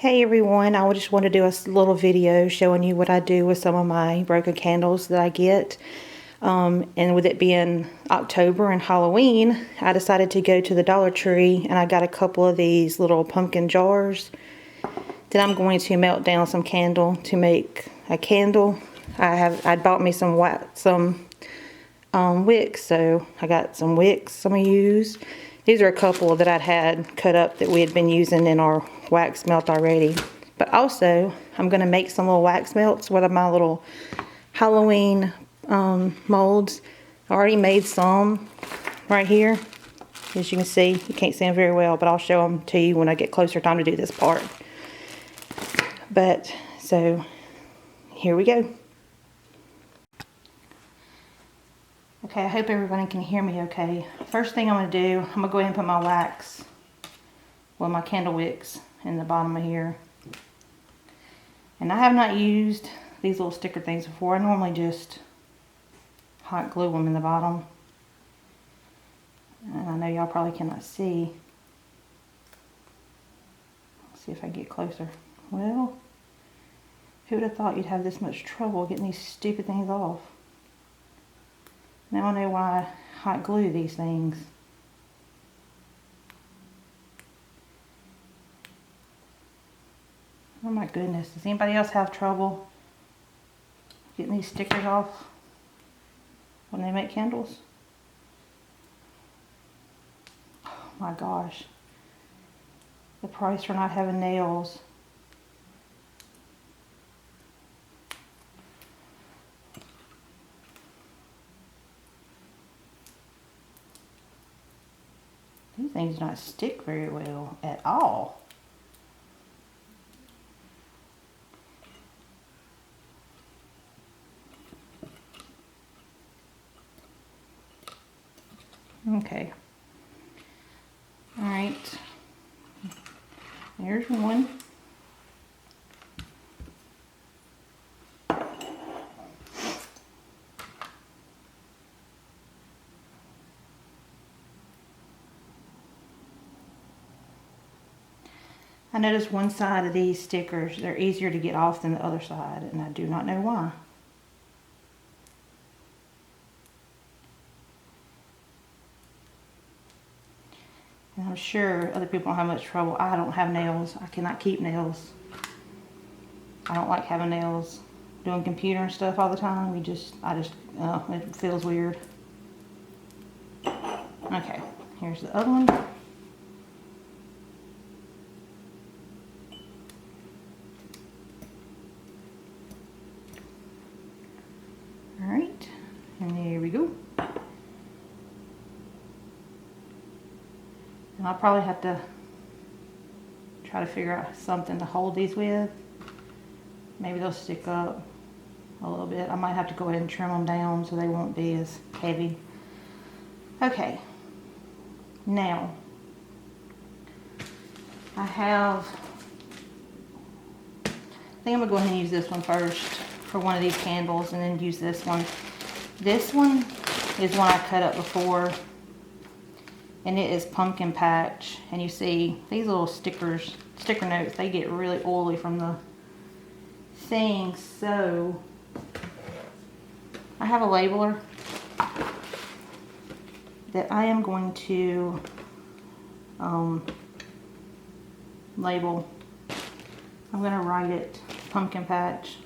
Hey everyone, I just want to do a little video showing you what I do with some of my broken candles that I get. And with it being October and Halloween, I decided to go to the Dollar Tree and I got a couple of these little pumpkin jars that I'm going to melt down some candle to make a candle. I bought me some wicks, so I got some wicks I'm going to use. These are a couple that I'd had cut up that we had been using in our wax melt already. But also, I'm going to make some little wax melts with my little Halloween molds. I already made some right here. As you can see, you can't see them very well, but I'll show them to you when I get closer time to do this part. But, so, here we go. Okay, I hope everybody can hear me okay. First thing I'm going to do, I'm going to go ahead and put my wax, well, my candle wicks in the bottom of here. And I have not used these little sticker things before. I normally just hot glue them in the bottom. And I know y'all probably cannot see. Let's see if I get closer. Well, who would have thought you'd have this much trouble getting these stupid things off? Now I know why I hot glue these things. Oh my goodness, does anybody else have trouble getting these stickers off when they make candles? Oh my gosh. The price for not having nails. These things do not stick very well at all. Okay. Alright. There's one. I noticed one side of these stickers, they're easier to get off than the other side, and I do not know why. And I'm sure other people don't have much trouble. I don't have nails. I cannot keep nails. I don't like having nails. Doing computer and stuff all the time, it feels weird. Okay, here's the other one. Alright, and there we go. And I'll probably have to try to figure out something to hold these with. Maybe they'll stick up a little bit. I might have to go ahead and trim them down so they won't be as heavy. Okay, now I think I'm gonna go ahead and use this one first for one of these candles, and then use this one. This one is one I cut up before, and it is Pumpkin Patch. And you see these little sticker notes, they get really oily from the thing. So I have a labeler that I am going to label. I'm going to write it Pumpkin Patch.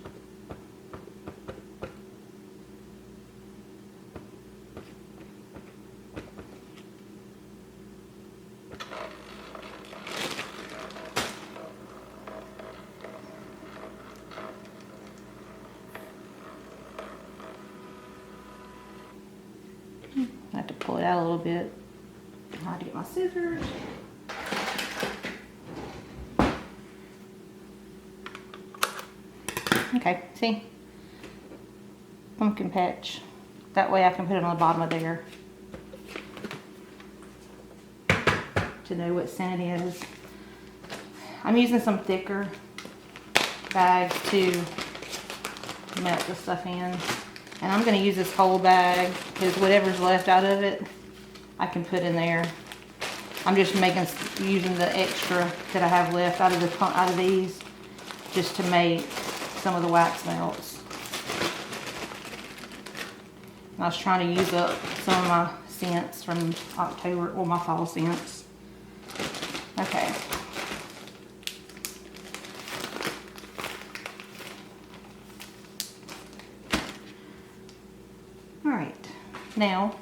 I have to pull it out a little bit. I have to get my scissors. Okay, see? Pumpkin Patch. That way I can put it on the bottom of there to know what scent it is. I'm using some thicker bags to melt the stuff in. And I'm going to use this whole bag because whatever's left out of it, I can put in there. I'm just using the extra that I have left out of these just to make some of the wax melts. I was trying to use up some of my scents from October, or my fall scents. Okay. Alright, now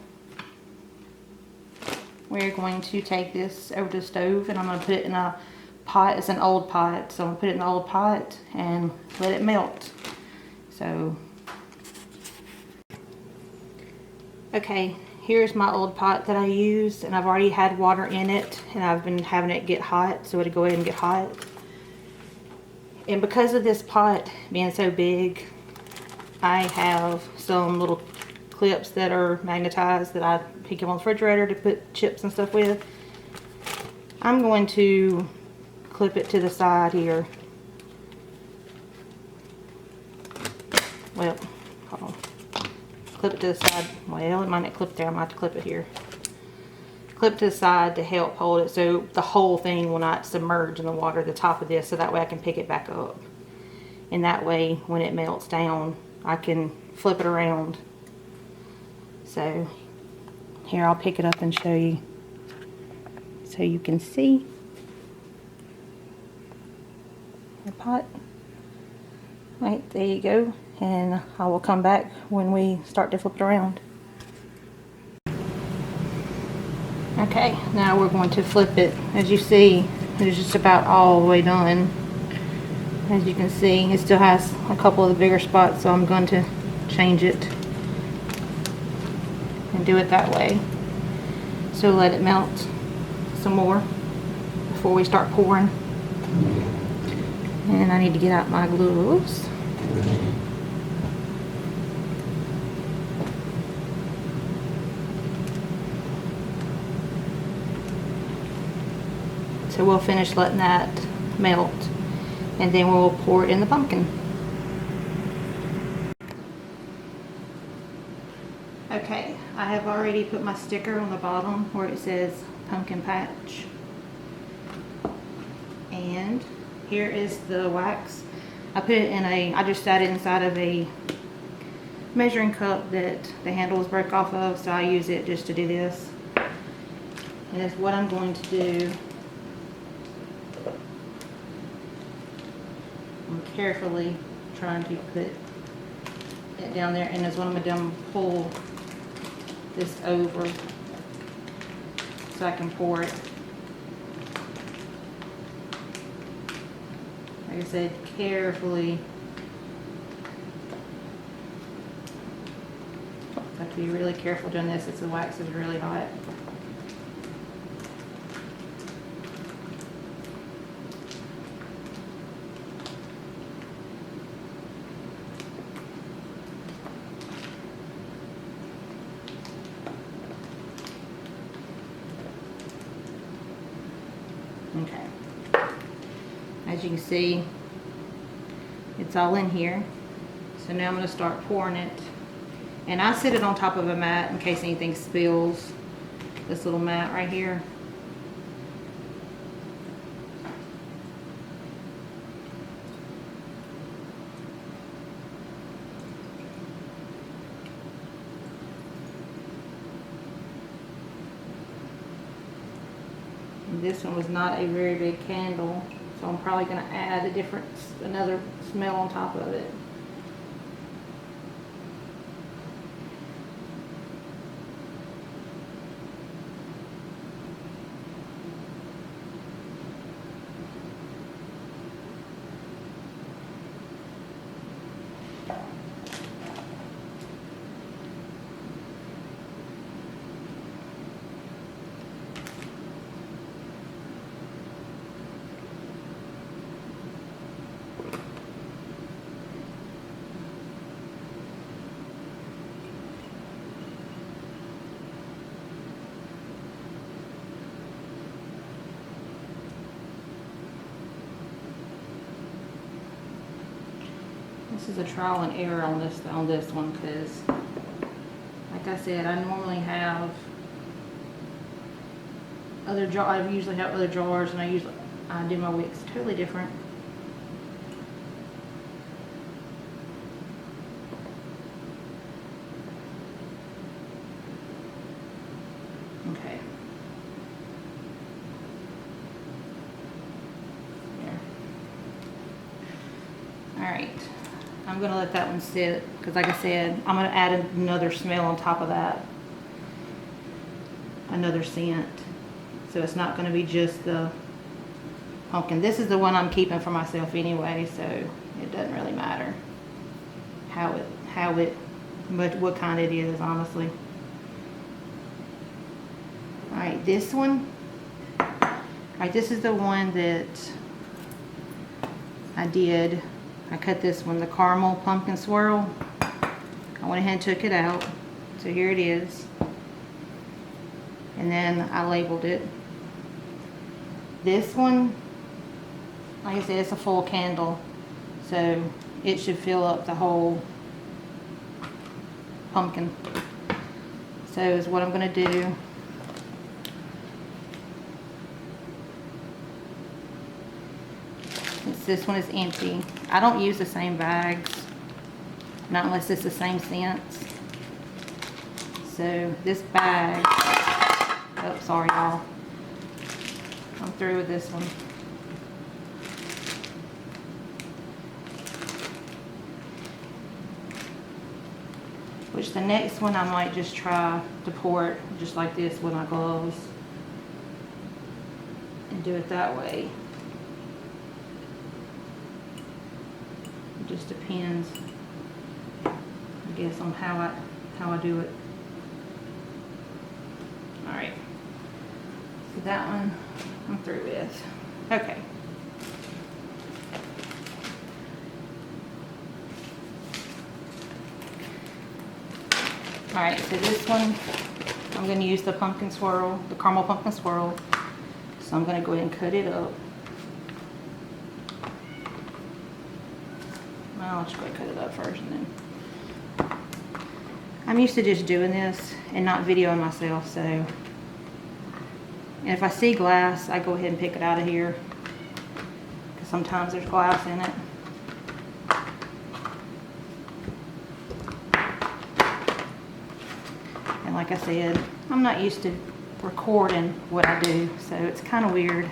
we're going to take this over to the stove and I'm going to put it in a pot. It's an old pot, so I'm going to put it in the old pot and let it melt. So, okay, here's my old pot that I used, and I've already had water in it and I've been having it get hot, so it'll go ahead and get hot. And because of this pot being so big, I have some little clips that are magnetized that I pick up on the refrigerator to put chips and stuff with. I'm going to clip it to the side here. Well, hold on. Clip it to the side. Well, it might not clip there. I might have to clip it here. Clip to the side to help hold it so the whole thing will not submerge in the water at the top of this, so that way I can pick it back up. And that way, when it melts down, I can flip it around. So here, I'll pick it up and show you so you can see the pot. Right, there you go. And I will come back when we start to flip it around. Okay, now we're going to flip it. As you see, it's just about all the way done. As you can see, it still has a couple of the bigger spots, so I'm going to change it and do it that way. So let it melt some more before we start pouring. And I need to get out my gloves. So we'll finish letting that melt, and then we'll pour it in the pumpkin. Okay, I have already put my sticker on the bottom where it says pumpkin patch. And here is the wax. I put it in I just sat it inside of a measuring cup that the handle was broke off of, so I use it just to do this. And that's what I'm going to do. I'm carefully trying to put it down there, and that's what I'm going to do. I'm going to pull this over so I can pour it. Like I said, carefully. Have to be really careful doing this since the wax is really hot. Okay, as you can see, it's all in here. So now I'm going to start pouring it, and I sit it on top of a mat in case anything spills. This little mat right here. This one was not a very big candle, so I'm probably going to add another smell on top of it. This is a trial and error on this one, because like I said, I normally have other jar. I usually have other jars, and I do my wicks totally different. Okay. There. All right. I'm gonna let that one sit because, like I said, I'm gonna add another smell on top of that. Another scent. So it's not gonna be just the pumpkin. This is the one I'm keeping for myself anyway, so it doesn't really matter what kind it is, honestly. All right, this one. All right, this is the one that I did. I cut this one, the caramel pumpkin swirl. I went ahead and took it out. So here it is. And then I labeled it. This one, like I said, it's a full candle. So it should fill up the whole pumpkin. So is what I'm gonna do. This one is empty. I don't use the same bags, not unless it's the same scents. So this bag, oh sorry y'all, I'm through with this one. Which the next one I might just try to pour it just like this with my gloves and do it that way. It just depends, I guess, on how I do it. All right, so that one I'm through with. Okay. All right, so this one I'm going to use the pumpkin swirl, the caramel pumpkin swirl. So I'm going to go ahead and cut it up. Well, I'll just go ahead and cut it up first and then. I'm used to just doing this and not videoing myself, so. And if I see glass, I go ahead and pick it out of here. Because sometimes there's glass in it. And like I said, I'm not used to recording what I do, so it's kind of weird.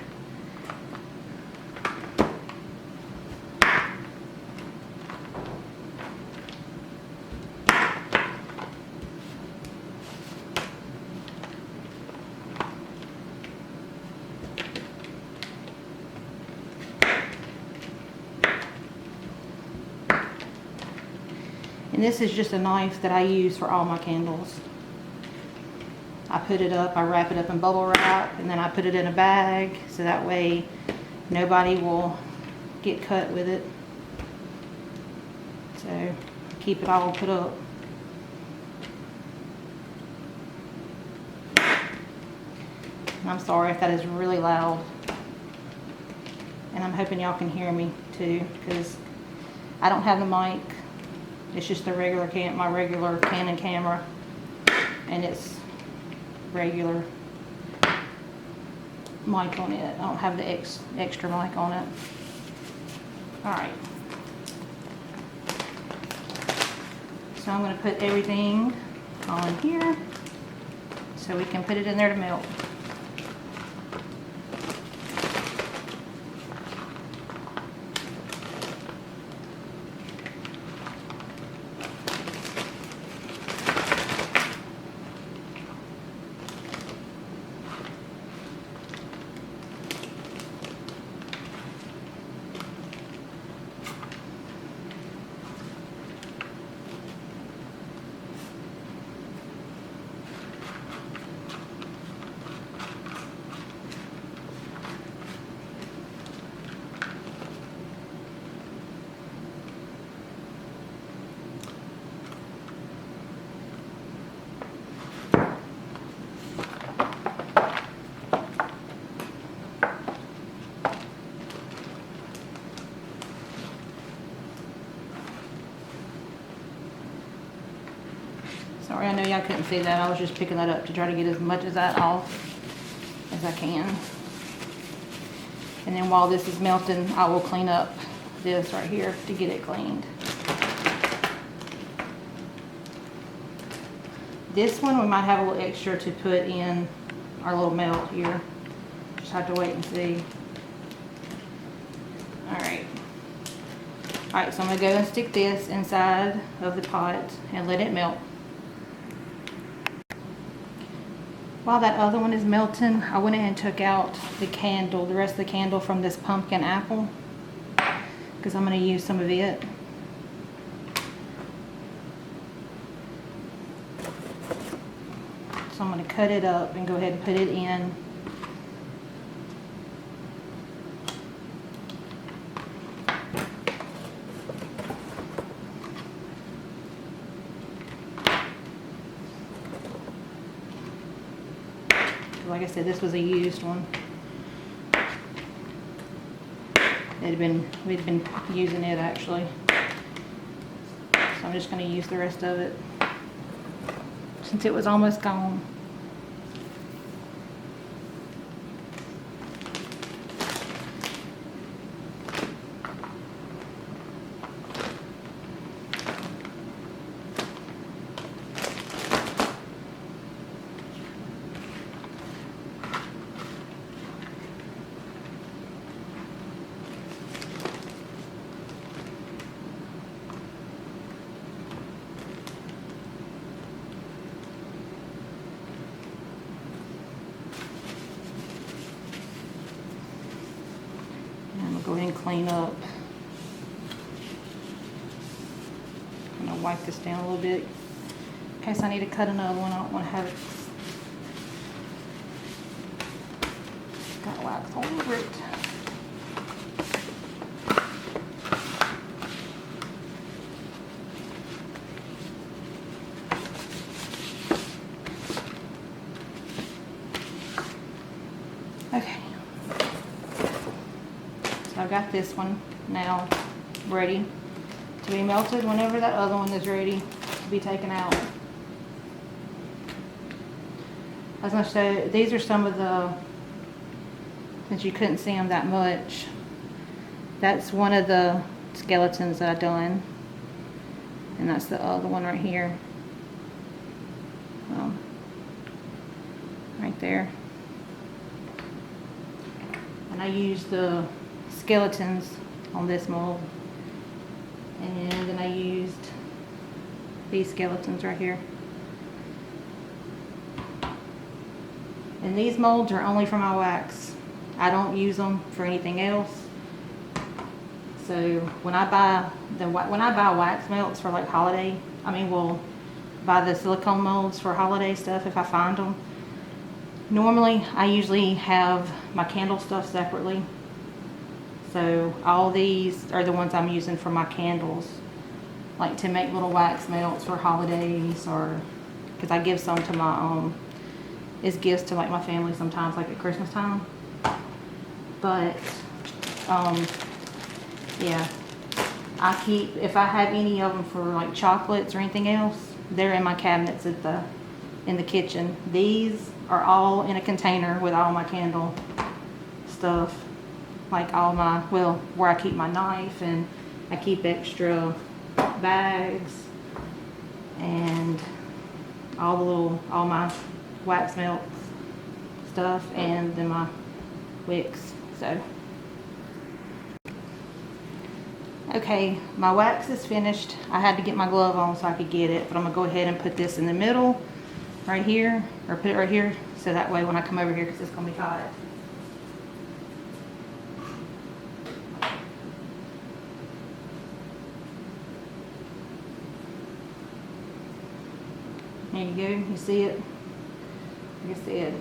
And this is just a knife that I use for all my candles. I put it up, I wrap it up in bubble wrap, and then I put it in a bag so that way nobody will get cut with it. So keep it all put up. And I'm sorry if that is really loud. And I'm hoping y'all can hear me too, because I don't have the mic. It's just the regular my regular Canon camera, and it's regular mic on it. I don't have the extra mic on it. All right. So I'm going to put everything on here so we can put it in there to melt. Sorry, I know y'all couldn't see that. I was just picking that up to try to get as much of that off as as I can. And then while this is melting, I will clean up this right here to get it cleaned. This one we might have a little extra to put in our little melt here. Just have to wait and see. Alright. Alright, so I'm going to go and stick this inside of the pot and let it melt. While that other one is melting, I went in and took out the candle, the rest of the candle from this pumpkin apple, because I'm going to use some of it. So I'm going to cut it up and go ahead and put it in. Like I said, this was a used one. We'd been using it actually. So I'm just going to use the rest of it since it was almost gone. Go ahead and clean up. I'm going to wipe this down a little bit in case I need to cut another one. I don't want to have it got wax all over it. Okay. I've got this one now ready to be melted whenever that other one is ready to be taken out. I was going to show, these are some of the, since you couldn't see them that much, that's one of the skeletons that I've done. And that's the other one right here. Right there. And I used the skeletons on this mold, and then I used these skeletons right here. And these molds are only for my wax. I don't use them for anything else. So when I buy wax melts for like holiday, we'll buy the silicone molds for holiday stuff if I find them. Normally I usually have my candle stuff separately. So all these are the ones I'm using for my candles, like to make little wax melts for holidays, or because I give some to my as gifts to like my family sometimes, like at Christmas time. But yeah, I keep, if I have any of them for like chocolates or anything else, they're in my cabinets in the kitchen. These are all in a container with all my candle stuff. Like all my, where I keep my knife, and I keep extra bags and all my wax melts stuff, and then my wicks. So okay, my wax is finished. I had to get my glove on so I could get it, but I'm gonna go ahead and put this in the middle right here, or put it right here, so that way when I come over here, because it's gonna be hot. There you go, you see it? Like I said,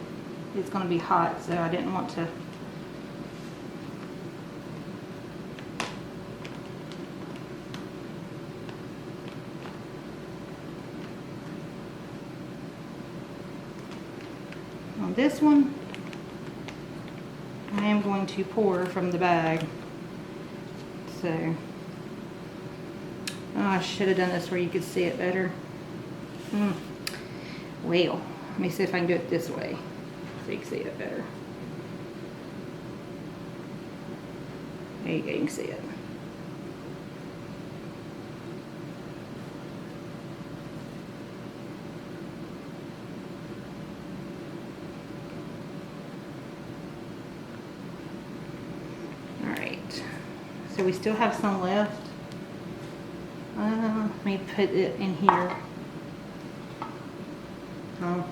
it's going to be hot, so I didn't want to. On this one, I am going to pour from the bag. So, oh, I should have done this where you could see it better. Well, let me see if I can do it this way so you can see it better. There you go, you can see it. Alright, so we still have some left. Let me put it in here. Oh,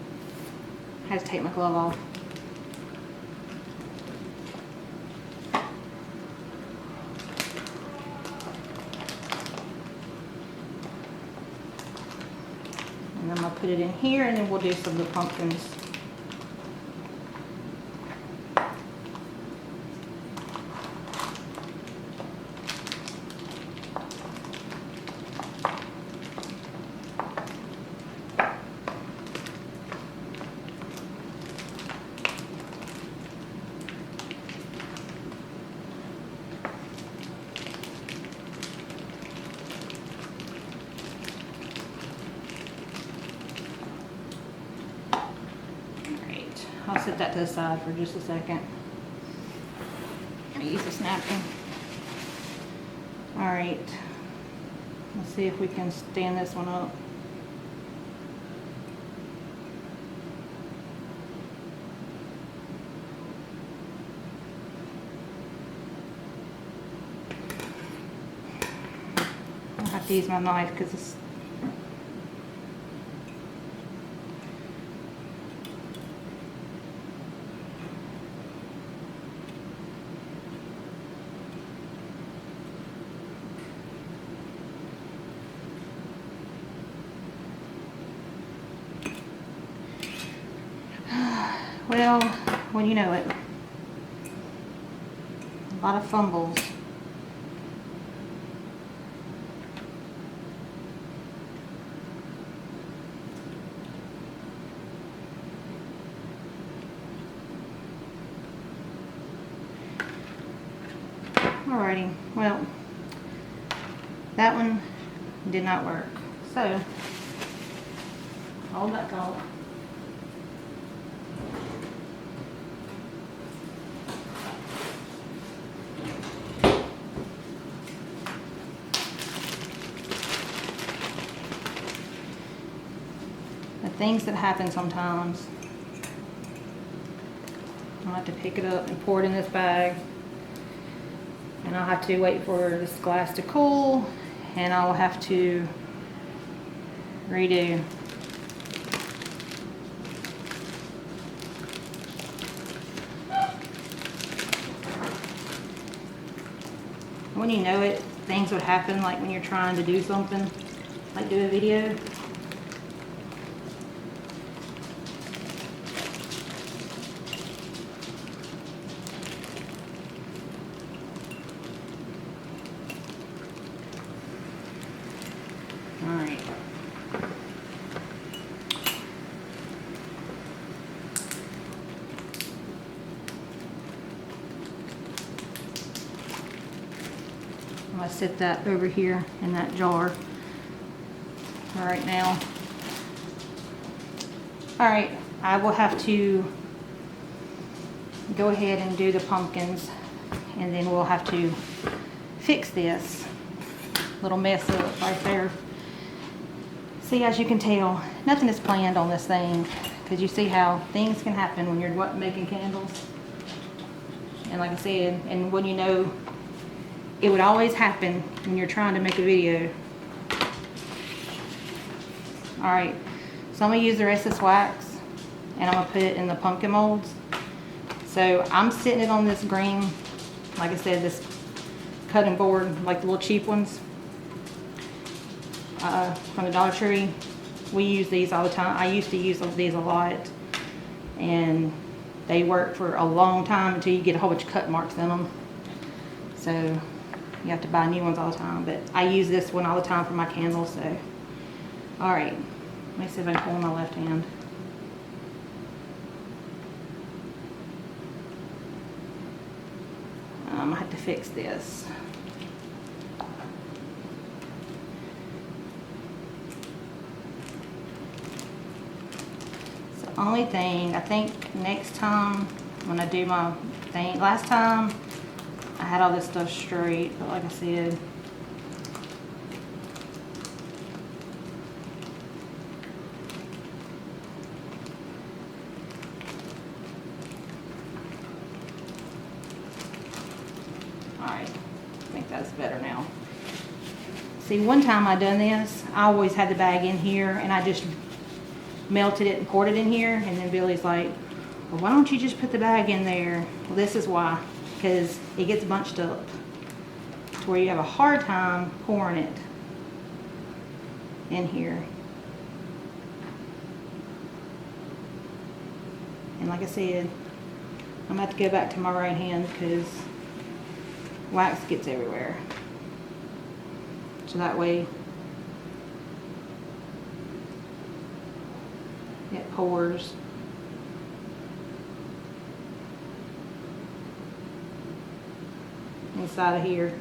I had to take my glove off. And I'm going to put it in here, and then we'll do some of the pumpkins. I'll set that to the side for just a second. Use this napkin. Alright. Let's see if we can stand this one up. I'll have to use my knife because it's well, when you know it. A lot of fumbles. Alrighty, well, that one did not work. So, hold that thought. The things that happen sometimes. I'll have to pick it up and pour it in this bag. And I'll have to wait for this glass to cool, and I'll have to redo. When you know it, things would happen, like when you're trying to do something, like do a video. Alright. I'm going to set that over here in that jar right now. Alright, I will have to go ahead and do the pumpkins, and then we'll have to fix this little mess up right there. See, as you can tell, nothing is planned on this thing, because you see how things can happen when you're making candles. And like I said, and when you know, it would always happen when you're trying to make a video. Alright, so I'm going to use the rest of this wax, and I'm going to put it in the pumpkin molds. So I'm sitting it on this green, like I said, this cutting board, like the little cheap ones. From the Dollar Tree. We use these all the time. I used to use these a lot, and they work for a long time until you get a whole bunch of cut marks in them. So you have to buy new ones all the time, but I use this one all the time for my candles. So alright, let me see if I can pull in my left hand. I have to fix this. Only thing, I think next time when I do my thing, last time I had all this stuff straight, but like I said, alright, I think that's better now. See, one time I done this, I always had the bag in here and I just melted it and poured it in here, and then Billy's like, well, why don't you just put the bag in there? Well, this is why, because it gets bunched up to where you have a hard time pouring it in here. And like I said, I'm gonna have to go back to my right hand because wax gets everywhere. So that way it pours. Inside of here.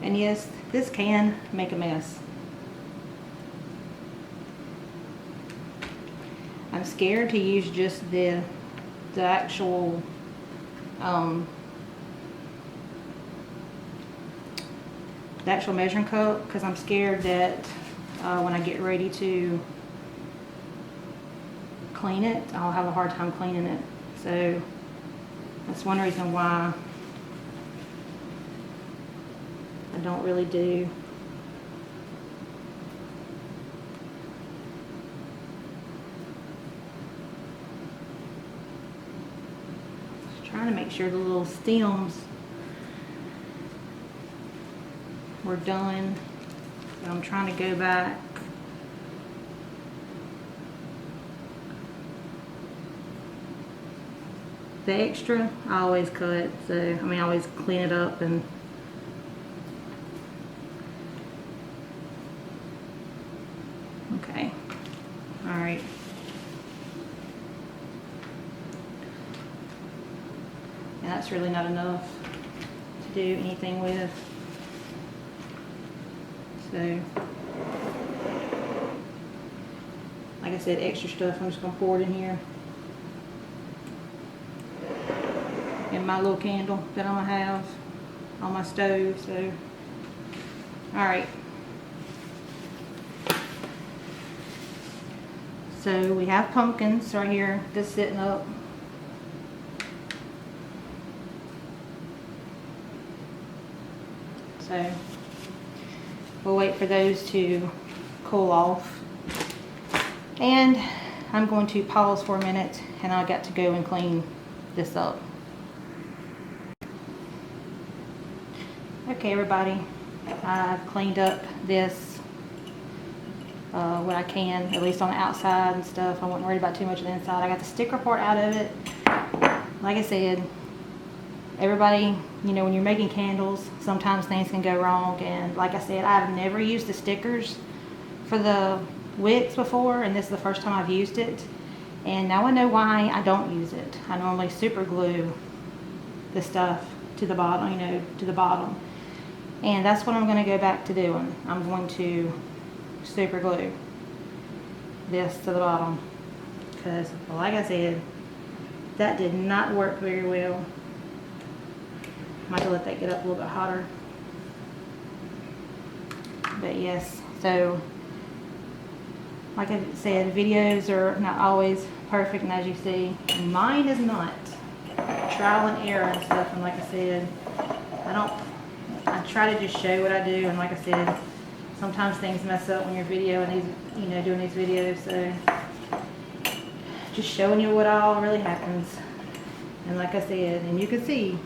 And yes, this can make a mess. I'm scared to use just the actual measuring cup, because I'm scared that when I get ready to clean it, I'll have a hard time cleaning it. So that's one reason why I don't really do trying to make sure the little stems were done. So I'm trying to go back. The extra, I always cut. So, I mean, I always clean it up and okay. All right. And that's really not enough to do anything with. So, like I said, extra stuff, I'm just gonna pour it in here. And my little candle that I'm gonna have on my stove, so. All right. So we have pumpkins right here, just sitting up. So we'll wait for those to cool off. And I'm going to pause for a minute and I got to go and clean this up. Okay, everybody, I've cleaned up this what I can, at least on the outside and stuff. I wasn't worried about too much of the inside. I got the sticker part out of it. Like I said, everybody, you know, when you're making candles, sometimes things can go wrong. And like I said, I've never used the stickers for the wicks before, and this is the first time I've used it. And now I know why I don't use it. I normally super glue the stuff to the bottom, you know, to the bottom. And that's what I'm going to go back to doing. I'm going to super glue this to the bottom because, like I said, that did not work very well. I might have to let that get up a little bit hotter. But yes, so like I said, videos are not always perfect, and as you see, mine is not. Trial and error and stuff, and like I said, I try to just show what I do, and like I said, sometimes things mess up when you're videoing these, you know, doing these videos, so just showing you what all really happens. And like I said, and you can see,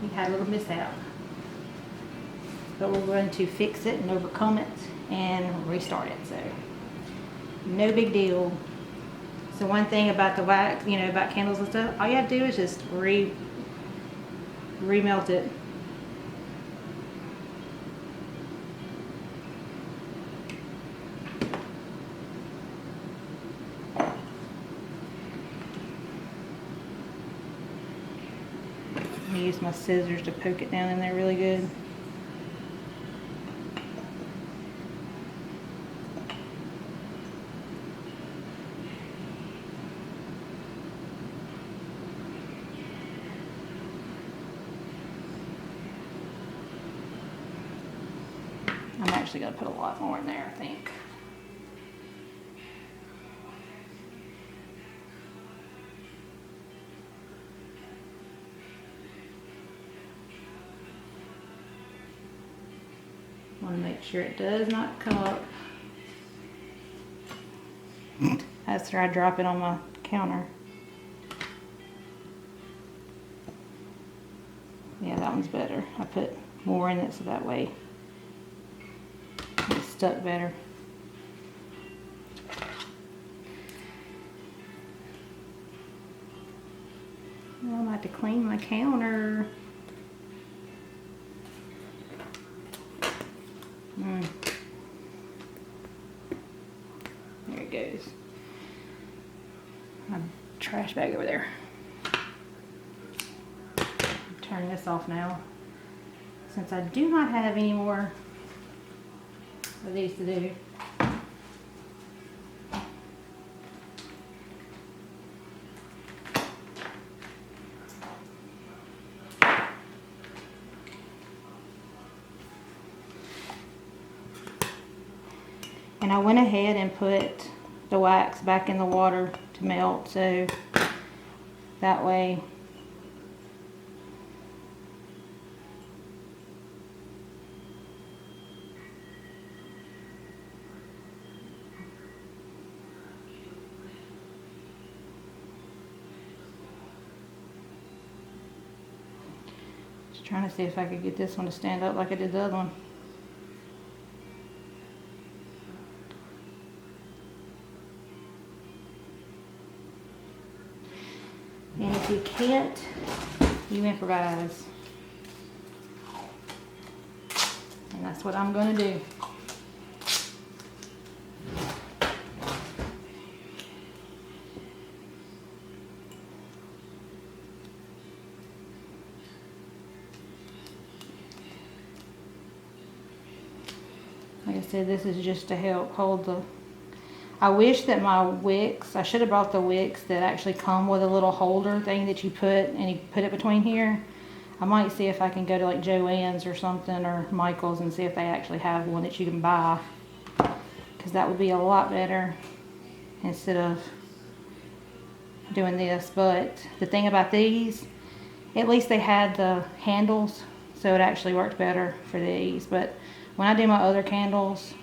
we had a little mishap. But we're going to fix it and overcome it and restart it, so no big deal. So one thing about the wax, you know, about candles and stuff, all you have to do is just remelt it. use my scissors to poke it down in there really good. I'm actually going to put a lot more in there, I think. I want to make sure it does not come up after I drop it on my counter. Yeah, that one's better. I put more in it so that way it's stuck better. Now I'm about to clean my counter. There it goes. My trash bag over there. Turn this off now, since I do not have any more of these to do. And I went ahead and put the wax back in the water to melt, so that way just trying to see if I could get this one to stand up like I did the other one. And if you can't, you improvise. And that's what I'm going to do. Like I said, this is just to help hold the... I wish that my wicks, I should have brought the wicks that actually come with a little holder thing that you put, and you put it between here. I might see if I can go to like Joann's or something, or Michael's, and see if they actually have one that you can buy. Because that would be a lot better instead of doing this. But the thing about these, at least they had the handles, so it actually worked better for these. But when I do my other candles,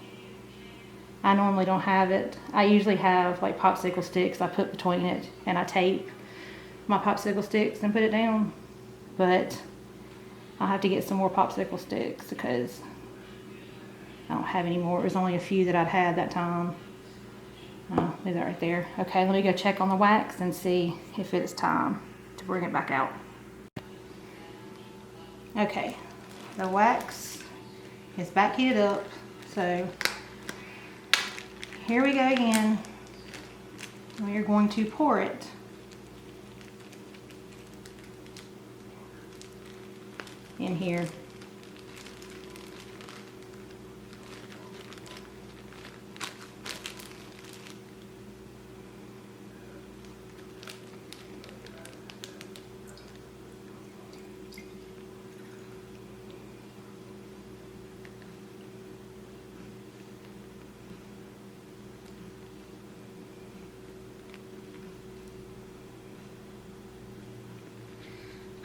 I normally don't have it. I usually have like popsicle sticks I put between it, and I tape my popsicle sticks and put it down. But I'll have to get some more popsicle sticks because I don't have any more. It was only a few that I'd had that time. Leave that right there. Okay, let me go check on the wax and see if it's time to bring it back out. Okay, the wax is back heated up, so here we go again. We are going to pour it in here.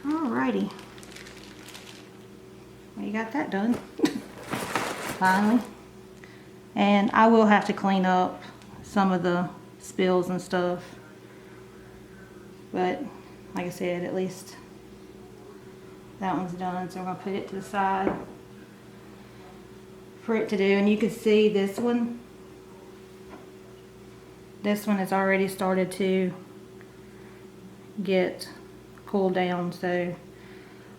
Alrighty. Well, you got that done. Finally. And I will have to clean up some of the spills and stuff. But like I said, at least that one's done. So I'm going to put it to the side for it to do. And you can see this one. This one has already started to get cooled down, so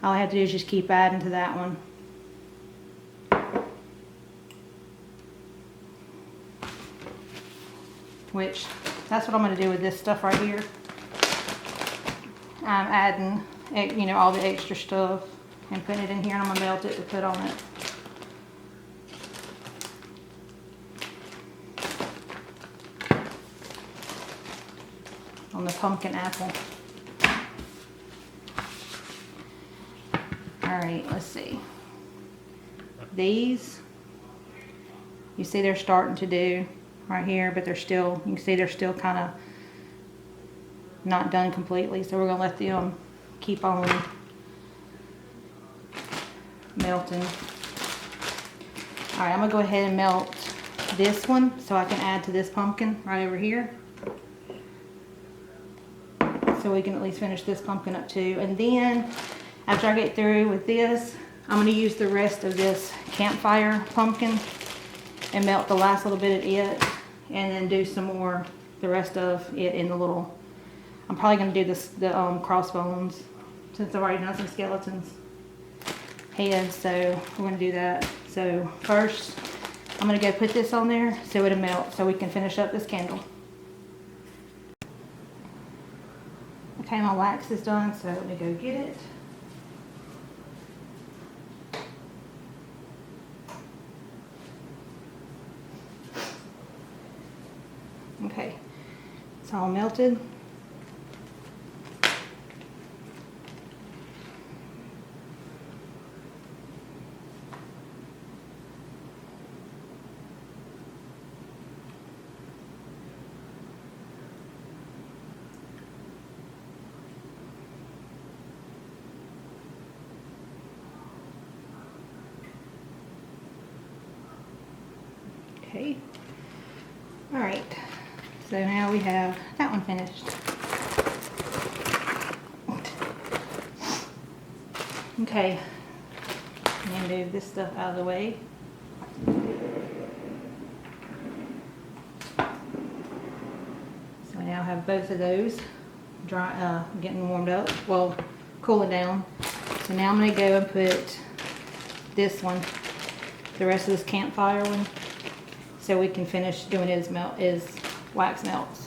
all I have to do is just keep adding to that one. Which, that's what I'm going to do with this stuff right here. I'm adding you know, all the extra stuff and putting it in here, and I'm gonna melt it to put on it. On the pumpkin apple. Alright, let's see. These, you see they're starting to do right here, but they're still, you can see they're still kind of not done completely, so we're gonna let them keep on melting. Alright, I'm gonna go ahead and melt this one so I can add to this pumpkin right over here. So we can at least finish this pumpkin up too. And then after I get through with this, I'm gonna use the rest of this campfire pumpkin and melt the last little bit of it, and then do some more, the rest of it in the little, I'm probably gonna do the crossbones, since I've already done some skeletons heads, so we're gonna do that. So first, I'm gonna go put this on there so it'll melt, so we can finish up this candle. Okay, my wax is done, so let me go get it. Okay, it's all melted. Okay, all right, so now we have that one finished. Okay, I'm gonna move this stuff out of the way. So we now have both of those dry, getting warmed up, well, cooling down. So now I'm gonna go and put this one, the rest of this campfire one, so we can finish doing his wax melts.